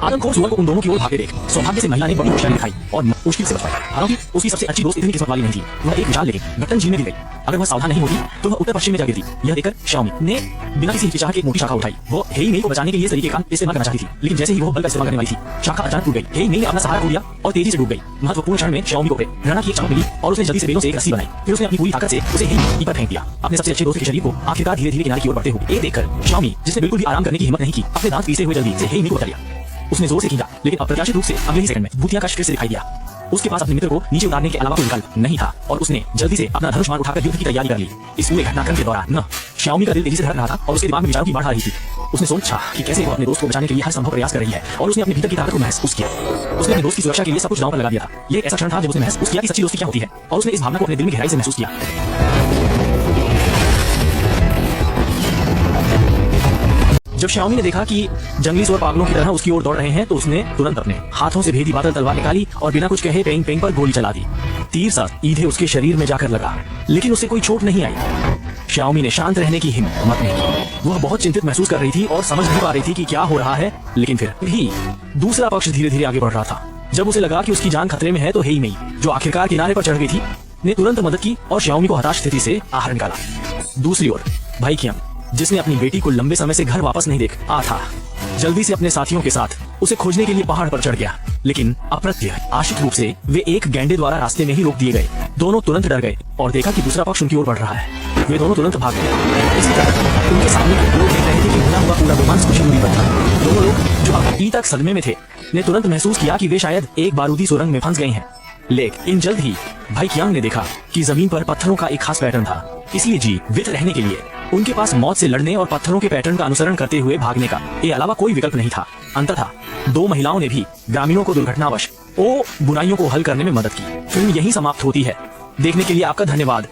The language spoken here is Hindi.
आदमखोर सुअर को उन दोनों की ओर भागते देख सौभाग्य से महिला ने बड़ी होशियारी दिखाई और मुश्किल से बच पाई। हालांकि उसकी सबसे अच्छी दोस्त इतनी किस्मत वाली नहीं थी। वह एक विशाल लेकिन घटन झील में गिर गई। अगर वह सावधान नहीं होती तो वह उत्तर पश्चिम में जा गिरती। यह देखकर शाओमी ने बिना किसी हिचकिचाहट एक मोटी शाखा उठाई। वो हेई मेई को बचाने के लिए तरीके का इस्तेमाल करना चाहती थी, लेकिन जैसे ही वो बल का इस्तेमाल करने वाली थी, शाखा अचानक टूट गई। हेई मेई ने अपना सहारा खो दिया और तेजी से डूब गई। महत्वपूर्ण क्षण में शाओमी को रणा की एक चमक मिली और उसने जल्दी से बेलों से एक रस्सी बनाई। फिर उसने अपनी पूरी ताकत से उसे हेई पर फेंक दिया। अपने सबसे अच्छे दोस्त के शरीर को आखिरकार धीरे धीरे किनारे की ओर बढ़ते हुए देखकर शाओमी, जिसने बिल्कुल भी आराम करने की हिम्मत नहीं की, अपने दांत पीसते हुए जल्दी से हेई मेई को उतार लिया। उसने जोर से खींचा, लेकिन अप्रत्याशित रूप से अगले ही सेकंड में भूतिया का फिर से दिखाई दिया। उसके पास अपने मित्र को नीचे उतारने के अलावा कोई विकल्प नहीं था और उसने जल्दी से अपना धनुष बाण उठाकर युद्ध की तैयारी कर ली। इस पूरे घटनाक्रम के दौरान शाओमी का दिल तेजी से धड़क रहा था और उसके दिमाग में विचारों की बाढ़ आ रही थी। उसने सोचा कि कैसे वो अपने दोस्त को बचाने के लिए हर संभव प्रयास कर रही है और उसने अपने भीतर की ताकत को महसूस किया। उसने अपने दोस्त की सुरक्षा के लिए सब कुछ दांव पर लगा दिया था। यह एक ऐसा क्षण था जब उसने महसूस किया कि सच्ची दोस्ती क्या होती है और उसने इस भावना को अपने दिल में गहराई से महसूस किया। जब शाओमी ने देखा कि जंगली सुअर पागलों की तरह उसकी ओर दौड़ रहे हैं तो उसने तुरंत अपने हाथों से भेदी बादल तलवार निकाली और बिना कुछ कहे पेंग पेंग पर गोली चला दी। तीर सा सीधे उसके शरीर में जाकर लगा, लेकिन उसे कोई चोट नहीं आई। शाओमी ने शांत रहने की हिम्मत नहीं की। वह बहुत चिंतित महसूस कर रही थी और समझ नहीं पा रही थी कि क्या हो रहा है, लेकिन फिर भी दूसरा पक्ष धीरे धीरे आगे बढ़ रहा था। जब उसे लगा कि उसकी जान खतरे में है तो हेई मेई, जो आखिरकार किनारे पर चढ़ गई थी, ने तुरंत मदद की और शाओमी को हताश स्थिति से बाहर निकाला। दूसरी ओर भाई कियांग, जिसने अपनी बेटी को लंबे समय से घर वापस नहीं देख आ था, जल्दी से अपने साथियों के साथ उसे खोजने के लिए पहाड़ पर चढ़ गया, लेकिन अप्रत्याशित रूप से वे एक गैंडे द्वारा रास्ते में ही रोक दिए गए। दोनों तुरंत डर गए और देखा कि दूसरा पक्ष उनकी ओर बढ़ रहा है। वे दोनों तुरंत भाग गए। इसी तरह उनके सामने के लोग देख रहे थे कि भुना हुआ पूरा रोमांस कुछ दूरी पर था। दोनों लोग जो अभी तक सदमे में थे ने तुरंत महसूस किया कि वे शायद एक बारूदी सुरंग में फंस गए हैं। लेकिन जल्द ही भाई कियांग ने देखा कि जमीन पर पत्थरों का एक खास पैटर्न था, इसलिए जीवित रहने के लिए उनके पास मौत से लड़ने और पत्थरों के पैटर्न का अनुसरण करते हुए भागने का के अलावा कोई विकल्प नहीं था। अंततः दो महिलाओं ने भी ग्रामीणों को दुर्घटनावश बुराइयों को हल करने में मदद की। फिल्म यहीं समाप्त होती है। देखने के लिए आपका धन्यवाद।